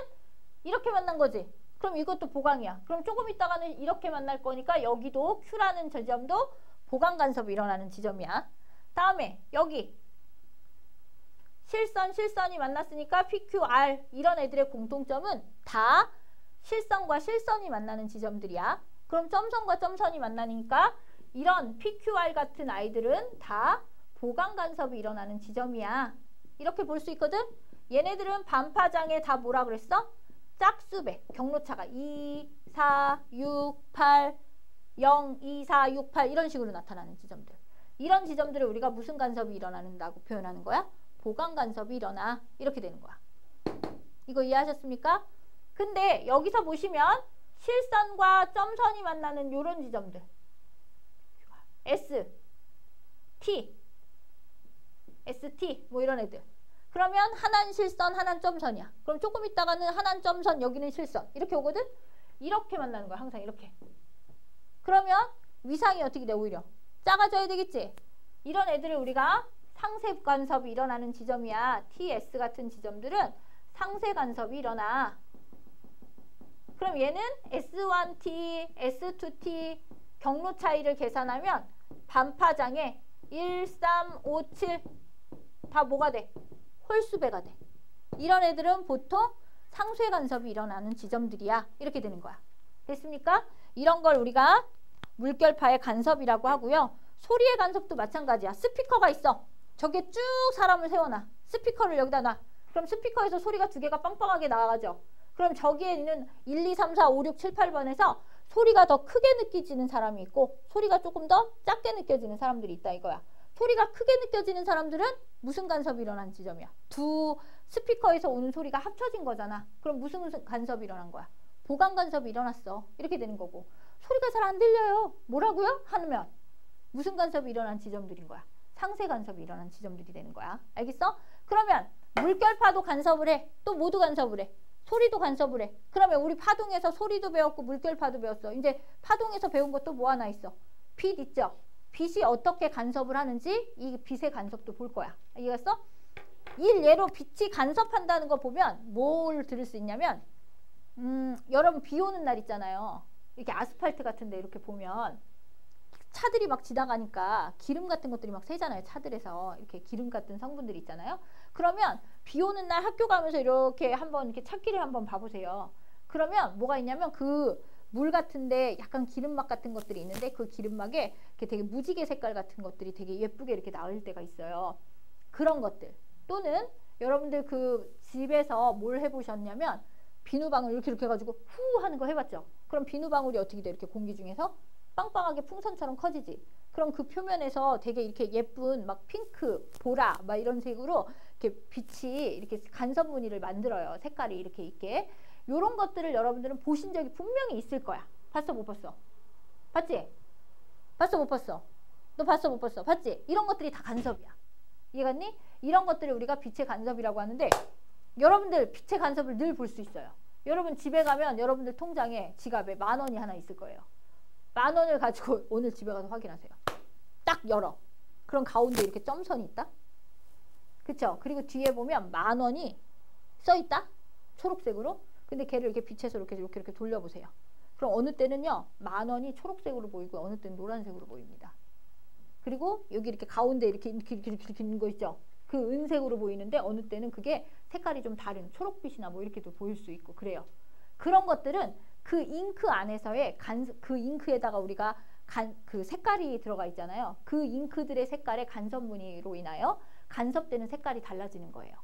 A: 이렇게 만난 거지. 그럼 이것도 보강이야. 그럼 조금 있다가는 이렇게 만날 거니까 여기도 Q라는 지점도 보강 간섭이 일어나는 지점이야. 다음에 여기 실선이 만났으니까 PQR 이런 애들의 공통점은 다 실선과 실선이 만나는 지점들이야. 그럼 점선과 점선이 만나니까 이런 PQR 같은 아이들은 다 보강 간섭이 일어나는 지점이야. 이렇게 볼 수 있거든? 얘네들은 반파장에 다 뭐라 그랬어? 짝수배, 경로차가 2, 4, 6, 8, 0, 2, 4, 6, 8 이런 식으로 나타나는 지점들. 이런 지점들을 우리가 무슨 간섭이 일어나는다고 표현하는 거야? 보강 간섭이 일어나. 이렇게 되는 거야. 이거 이해하셨습니까? 근데 여기서 보시면 실선과 점선이 만나는 이런 지점들. S, T, ST 뭐 이런 애들. 그러면 하나는 실선, 하나는 점선이야. 그럼 조금 있다가는 하나는 점선, 여기는 실선. 이렇게 오거든? 이렇게 만나는 거야. 항상 이렇게. 그러면 위상이 어떻게 돼? 오히려 작아져야 되겠지? 이런 애들을 우리가 상세 간섭이 일어나는 지점이야. TS 같은 지점들은 상세 간섭이 일어나. 그럼 얘는 S1T, S2T 경로 차이를 계산하면 반파장에 1, 3, 5, 7 다 뭐가 돼? 홀수배가 돼. 이런 애들은 보통 상쇄 간섭이 일어나는 지점들이야. 이렇게 되는 거야. 됐습니까? 이런 걸 우리가 물결파의 간섭이라고 하고요. 소리의 간섭도 마찬가지야. 스피커가 있어. 저게 쭉 사람을 세워놔. 스피커를 여기다 놔. 그럼 스피커에서 소리가 2개가 빵빵하게 나가죠. 그럼 저기에 있는 1, 2, 3, 4, 5, 6, 7, 8번에서 소리가 더 크게 느껴지는 사람이 있고 소리가 조금 더 작게 느껴지는 사람들이 있다 이거야. 소리가 크게 느껴지는 사람들은 무슨 간섭이 일어난 지점이야? 두 스피커에서 오는 소리가 합쳐진 거잖아. 그럼 무슨 간섭이 일어난 거야? 보강 간섭이 일어났어. 이렇게 되는 거고. 소리가 잘 안 들려요. 뭐라고요? 하면 무슨 간섭이 일어난 지점들인 거야? 상세 간섭이 일어난 지점들이 되는 거야. 알겠어? 그러면 물결파도 간섭을 해. 또 모두 간섭을 해. 소리도 간섭을 해. 그러면 우리 파동에서 소리도 배웠고 물결파도 배웠어. 이제 파동에서 배운 것도 뭐 하나 있어? 빛 있죠? 빛이 어떻게 간섭을 하는지 이 빛의 간섭도 볼 거야. 이해했어? 일례로 빛이 간섭한다는 거 보면 뭘 들을 수 있냐면 여러분 비 오는 날 있잖아요. 이렇게 아스팔트 같은 데 이렇게 보면 차들이 막 지나가니까 기름 같은 것들이 막 새잖아요. 차들에서 이렇게 기름 같은 성분들이 있잖아요. 그러면 비 오는 날 학교 가면서 이렇게 한번 이렇게 찾기를 한번 봐보세요. 그러면 뭐가 있냐면 그 물 같은데 약간 기름막 같은 것들이 있는데 그 기름막에 이렇게 되게 무지개 색깔 같은 것들이 되게 예쁘게 이렇게 나올 때가 있어요. 그런 것들. 또는 여러분들 그 집에서 뭘 해보셨냐면 비누방울 이렇게 해가지고 후 하는 거 해봤죠? 그럼 비누방울이 어떻게 돼? 이렇게 공기 중에서 빵빵하게 풍선처럼 커지지. 그럼 그 표면에서 되게 이렇게 예쁜 막 핑크, 보라 막 이런 색으로 이렇게 빛이 이렇게 간섭 무늬를 만들어요. 색깔이 이렇게 있게. 요런 것들을 여러분들은 보신 적이 분명히 있을 거야. 봤어 못 봤어? 봤지? 봤어 못 봤어? 너 봤어 못 봤어? 봤지? 이런 것들이 다 간섭이야. 이해갔니? 이런 것들을 우리가 빛의 간섭이라고 하는데 여러분들 빛의 간섭을 늘 볼 수 있어요. 여러분 집에 가면 여러분들 통장에 지갑에 10,000원이 하나 있을 거예요. 10,000원을 가지고 오늘 집에 가서 확인하세요. 딱 열어. 그럼 가운데 이렇게 점선이 있다? 그쵸? 그리고 뒤에 보면 10,000원이 써있다? 초록색으로? 근데 걔를 이렇게 빛에서 이렇게 돌려보세요. 그럼 어느 때는요 10,000원이 초록색으로 보이고 어느 때는 노란색으로 보입니다. 그리고 여기 이렇게 가운데 이렇게 있는 거 있죠. 그 은색으로 보이는데 어느 때는 그게 색깔이 좀 다른 초록빛이나 뭐 이렇게도 보일 수 있고 그래요. 그런 것들은 그 잉크 안에서의 그 잉크에다가 우리가 그 색깔이 들어가 있잖아요. 그 잉크들의 색깔의 간섭 무늬로 인하여 간섭되는 색깔이 달라지는 거예요.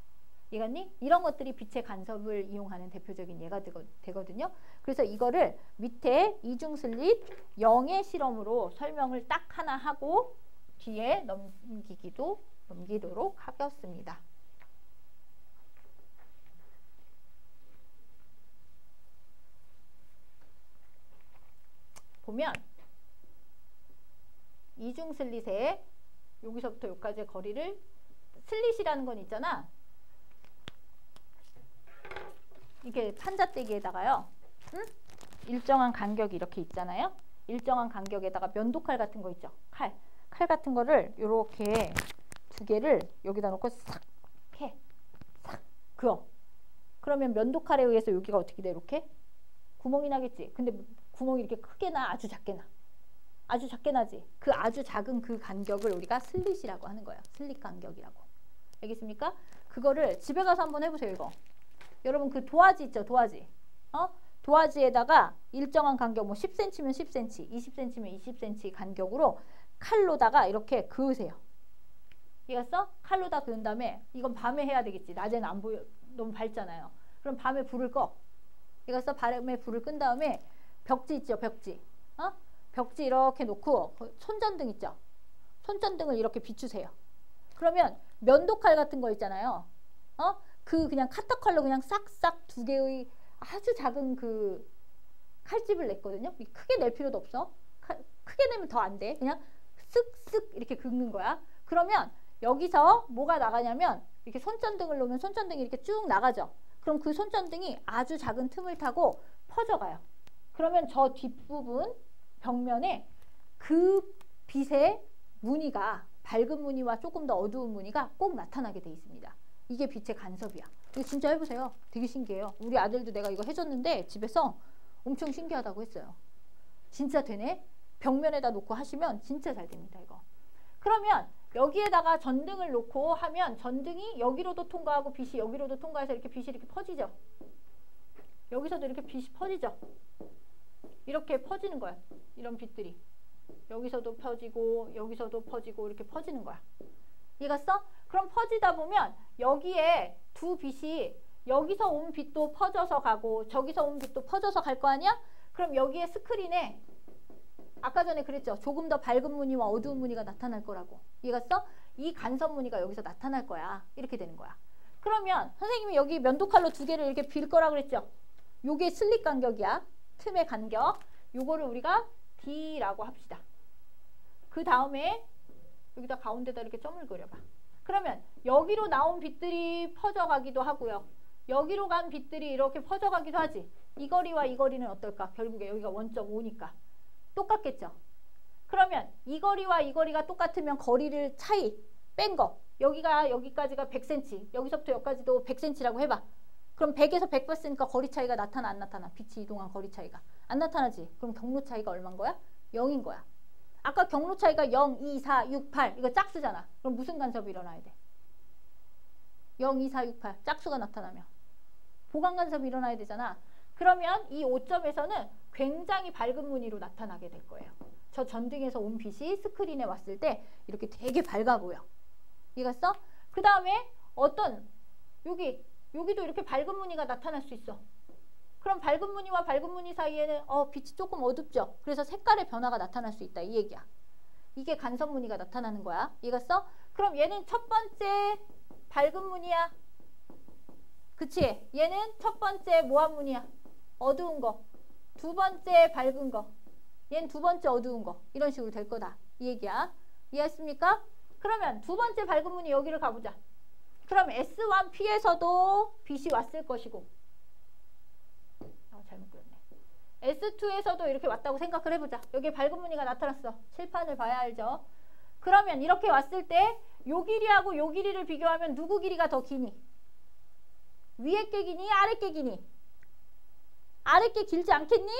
A: 이해갔니? 이런 것들이 빛의 간섭을 이용하는 대표적인 예가 되거든요. 그래서 이거를 밑에 이중슬릿 0의 실험으로 설명을 딱 하나 하고 뒤에 넘기도록 하겠습니다. 보면 이중슬릿에 여기서부터 여기까지의 거리를 슬릿이라는 건 있잖아. 이게 판자떼기에다가요. 응? 일정한 간격이 이렇게 있잖아요. 일정한 간격에다가 면도칼 같은 거 있죠. 칼 같은 거를 요렇게 두 개를 여기다 놓고 싹 그어. 그러면 면도칼에 의해서 여기가 어떻게 돼? 이렇게 구멍이 나겠지. 근데 구멍이 이렇게 크게 나? 아주 작게 나? 아주 작게 나지. 그 아주 작은 그 간격을 우리가 슬릿이라고 하는 거예요. 슬릿 간격이라고. 알겠습니까? 그거를 집에 가서 한번 해보세요. 이거. 여러분 그 도화지 있죠? 도화지. 도화지에다가 일정한 간격 뭐 10cm면 10cm, 20cm면 20cm 간격으로 칼로다가 이렇게 그으세요. 이해갔어? 칼로다 그은 다음에 이건 밤에 해야 되겠지. 낮에는 안 보여. 너무 밝잖아요. 그럼 밤에 불을 꺼. 이해갔어? 밤에 불을 끈 다음에 벽지 있죠? 벽지. 벽지 이렇게 놓고 손전등 있죠? 손전등을 이렇게 비추세요. 그러면 면도칼 같은 거 있잖아요. 그 그냥 카터칼로 그냥 싹싹 두 개의 아주 작은 그 칼집을 냈거든요. 크게 낼 필요도 없어. 크게 내면 더 안 돼. 그냥 쓱쓱 이렇게 긁는 거야. 그러면 여기서 뭐가 나가냐면 이렇게 손전등을 놓으면 손전등이 이렇게 쭉 나가죠. 그럼 그 손전등이 아주 작은 틈을 타고 퍼져가요. 그러면 저 뒷부분 벽면에 그 빛의 무늬가 밝은 무늬와 조금 더 어두운 무늬가 꼭 나타나게 돼 있습니다. 이게 빛의 간섭이야. 이거 진짜 해보세요. 되게 신기해요. 우리 아들도 내가 이거 해줬는데 집에서 엄청 신기하다고 했어요. 진짜 되네? 벽면에다 놓고 하시면 진짜 잘 됩니다. 이거. 그러면 여기에다가 전등을 놓고 하면 전등이 여기로도 통과하고 빛이 여기로도 통과해서 이렇게 빛이 이렇게 퍼지죠. 여기서도 이렇게 빛이 퍼지죠. 이렇게 퍼지는 거야. 이런 빛들이. 여기서도 퍼지고 여기서도 퍼지고 이렇게 퍼지는 거야. 이해갔어? 그럼 퍼지다 보면 여기에 두 빛이 여기서 온 빛도 퍼져서 가고 저기서 온 빛도 퍼져서 갈 거 아니야? 그럼 여기에 스크린에 아까 전에 그랬죠. 조금 더 밝은 무늬와 어두운 무늬가 나타날 거라고. 이해갔어? 이 간섭 무늬가 여기서 나타날 거야. 이렇게 되는 거야. 그러면 선생님이 여기 면도칼로 두 개를 이렇게 빌 거라 그랬죠. 요게 슬릿 간격이야. 틈의 간격. 요거를 우리가 D라고 합시다. 그 다음에 여기다 가운데다 이렇게 점을 그려봐. 그러면 여기로 나온 빛들이 퍼져가기도 하고요. 여기로 간 빛들이 이렇게 퍼져가기도 하지. 이 거리와 이 거리는 어떨까? 결국에 여기가 원점 5니까. 똑같겠죠. 그러면 이 거리와 이 거리가 똑같으면 거리를 차이 뺀 거. 여기가 여기까지가 100cm. 여기서부터 여기까지도 100cm라고 해봐. 그럼 100에서 100 뺐으니까 거리 차이가 나타나 안 나타나? 빛이 이동한 거리 차이가. 안 나타나지. 그럼 경로 차이가 얼마인 거야? 0인 거야. 아까 경로 차이가 0, 2, 4, 6, 8 이거 짝수잖아. 그럼 무슨 간섭이 일어나야 돼? 0, 2, 4, 6, 8 짝수가 나타나면 보강 간섭이 일어나야 되잖아. 그러면 이 5점에서는 굉장히 밝은 무늬로 나타나게 될 거예요. 저 전등에서 온 빛이 스크린에 왔을 때 이렇게 되게 밝아 보여. 이해갔어? 그 다음에 어떤 여기도 이렇게 밝은 무늬가 나타날 수 있어. 그럼 밝은 무늬와 밝은 무늬 사이에는 빛이 조금 어둡죠. 그래서 색깔의 변화가 나타날 수 있다 이 얘기야. 이게 간섭 무늬가 나타나는 거야. 이해갔어? 그럼 얘는 첫 번째 밝은 무늬야. 그치? 얘는 첫 번째 뭐한 무늬야? 어두운 거. 두 번째 밝은 거. 얘는 두 번째 어두운 거. 이런 식으로 될 거다. 이 얘기야. 이해했습니까? 그러면 두 번째 밝은 무늬 여기를 가보자. 그럼 S1P에서도 빛이 왔을 것이고 잘못 그렸네. S2에서도 이렇게 왔다고 생각을 해보자. 여기에 밝은 무늬가 나타났어. 칠판을 봐야 알죠? 그러면 이렇게 왔을 때 요 길이하고 요 길이를 비교하면 누구 길이가 더 기니? 위에 게 기니? 아래 게 기니? 아래 게 길지 않겠니?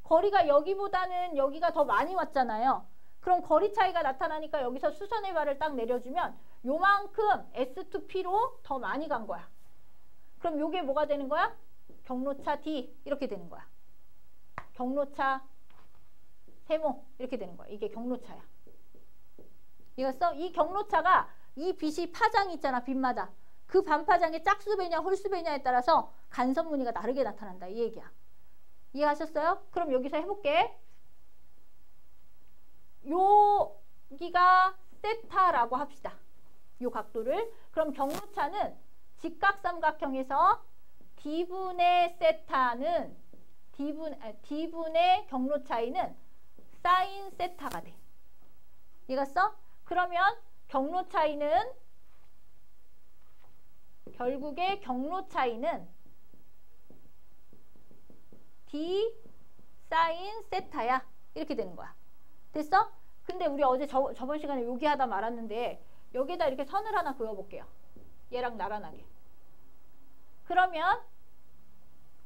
A: 거리가 여기보다는 여기가 더 많이 왔잖아요. 그럼 거리 차이가 나타나니까 여기서 수선의 발을 딱 내려주면 요만큼 S2P로 더 많이 간 거야. 그럼 요게 뭐가 되는 거야? 경로차 D 이렇게 되는 거야. 경로차 세모 이렇게 되는 거야. 이게 경로차야. 이겼어? 이 경로차가 이 빛이 파장이 있잖아. 빛마다. 그 반파장의 짝수배냐 홀수배냐에 따라서 간섭 무늬가 다르게 나타난다. 이 얘기야. 이해하셨어요? 그럼 여기서 해볼게. 여기가 세타라고 합시다. 요 각도를. 그럼 경로차는 직각삼각형에서 D분의 세타는 D분의 경로 차이는 사인 세타가 돼. 이해갔어? 그러면 경로 차이는 결국에 경로 차이는 D 사인 세타야. 이렇게 되는 거야. 됐어? 근데 우리 어제 저번 시간에 여기 하다 말았는데 여기에다 이렇게 선을 하나 그어볼게요. 얘랑 나란하게. 그러면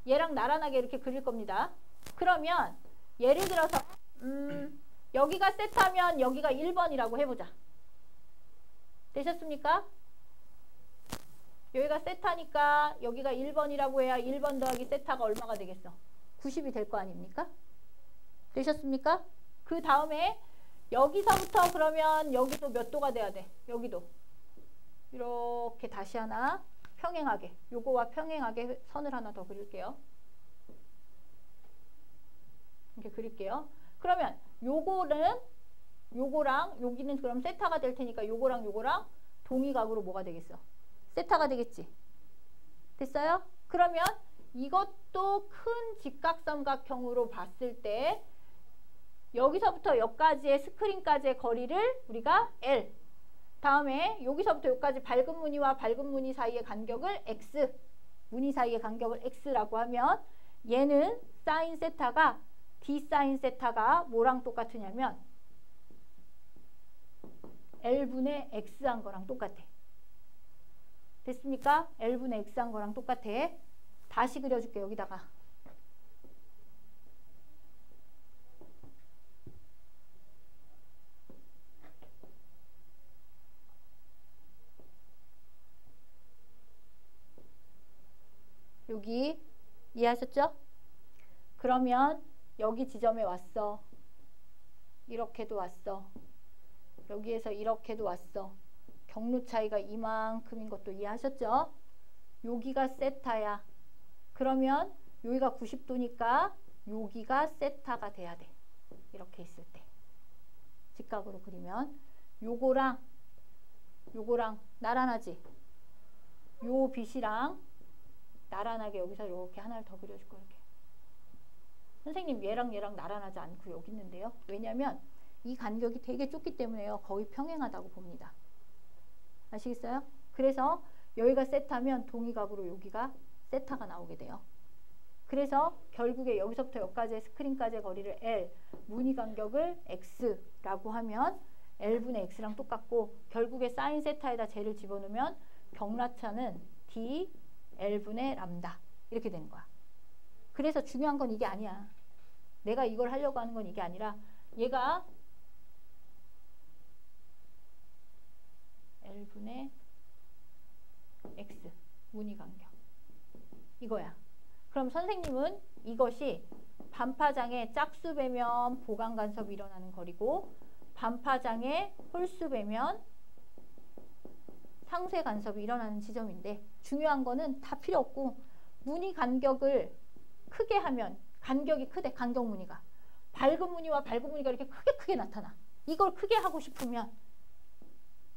A: 얘랑 나란하게 이렇게 그릴 겁니다. 그러면 예를 들어서 여기가 세타면 여기가 1번이라고 해보자. 되셨습니까? 여기가 세타니까 여기가 1번이라고 해야 1번 더하기 세타가 얼마가 되겠어? 90이 될 거 아닙니까? 되셨습니까? 그 다음에 여기서부터 그러면 여기도 몇 도가 돼야 돼? 여기도 이렇게 다시 하나 평행하게, 요거와 평행하게 선을 하나 더 그릴게요. 이렇게 그릴게요. 그러면 요거는 요거랑 여기는 그럼 세타가 될 테니까 요거랑 요거랑 동의각으로 뭐가 되겠어? 세타가 되겠지. 됐어요? 그러면 이것도 큰 직각삼각형으로 봤을 때 여기서부터 여기까지의 스크린까지의 거리를 우리가 L, 다음에 여기서부터 여기까지 밝은 무늬와 밝은 무늬 사이의 간격을 X, 무늬 사이의 간격을 X라고 하면 얘는 사인 세타가 D 사인 세타가 뭐랑 똑같으냐면 L분의 X한 거랑 똑같아. 됐습니까? L분의 X한 거랑 똑같아. 다시 그려줄게. 여기다가 여기 이해하셨죠? 그러면 여기 지점에 왔어. 이렇게도 왔어. 여기에서 이렇게도 왔어. 경로 차이가 이만큼인 것도 이해하셨죠? 여기가 세타야. 그러면 여기가 90도니까 여기가 세타가 돼야 돼. 이렇게 있을 때. 직각으로 그리면 요거랑 나란하지? 요 빛이랑 나란하게 여기서 이렇게 하나를 더 그려줄 거예요. 이렇게. 선생님 얘랑 나란하지 않고 여기 있는데요. 왜냐면 이 간격이 되게 좁기 때문에요. 거의 평행하다고 봅니다. 아시겠어요? 그래서 여기가 세타면 동의각으로 여기가 세타가 나오게 돼요. 그래서 결국에 여기서부터 여기까지의 스크린까지의 거리를 L, 무늬 간격을 X라고 하면 L분의 X랑 똑같고 결국에 사인 세타에다 J를 집어넣으면 경라차는 D, L분의 람다 이렇게 되는 거야. 그래서 중요한 건 이게 아니야. 내가 이걸 하려고 하는 건 이게 아니라 얘가 L분의 X 무늬 간격 이거야. 그럼 선생님은 이것이 반파장의 짝수배면 보강 간섭이 일어나는 거리고 반파장의 홀수배면 상쇄 간섭이 일어나는 지점인데 중요한 거는 다 필요 없고 무늬 간격을 크게 하면 간격이 크대. 간격 무늬가 밝은 무늬와 밝은 무늬가 이렇게 크게 나타나. 이걸 크게 하고 싶으면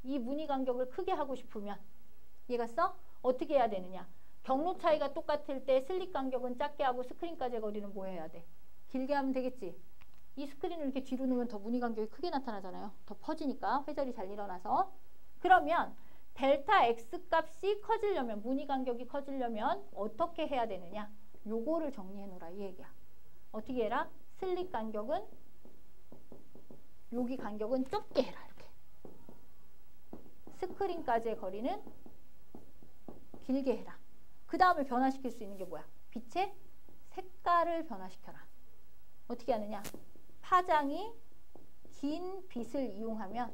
A: 이 무늬 간격을 크게 하고 싶으면 이해갔어? 어떻게 해야 되느냐? 경로 차이가 똑같을 때 슬릿 간격은 작게 하고 스크린까지의 거리는 뭐 해야 돼? 길게 하면 되겠지. 이 스크린을 이렇게 뒤로 놓으면 더 무늬 간격이 크게 나타나잖아요. 더 퍼지니까 회전이 잘 일어나서. 그러면 델타 X 값이 커지려면 무늬 간격이 커지려면 어떻게 해야 되느냐? 요거를 정리해 놓으라 이 얘기야. 어떻게 해라? 슬릿 간격은 여기 간격은 좁게 해라 이렇게. 스크린까지의 거리는 길게 해라. 그 다음에 변화시킬 수 있는 게 뭐야? 빛의 색깔을 변화시켜라. 어떻게 하느냐? 파장이 긴 빛을 이용하면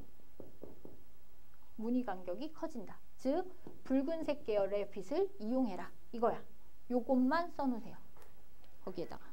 A: 무늬 간격이 커진다. 즉 붉은색 계열의 빛을 이용해라. 이거야. 요것만 써놓으세요. 거기에다가.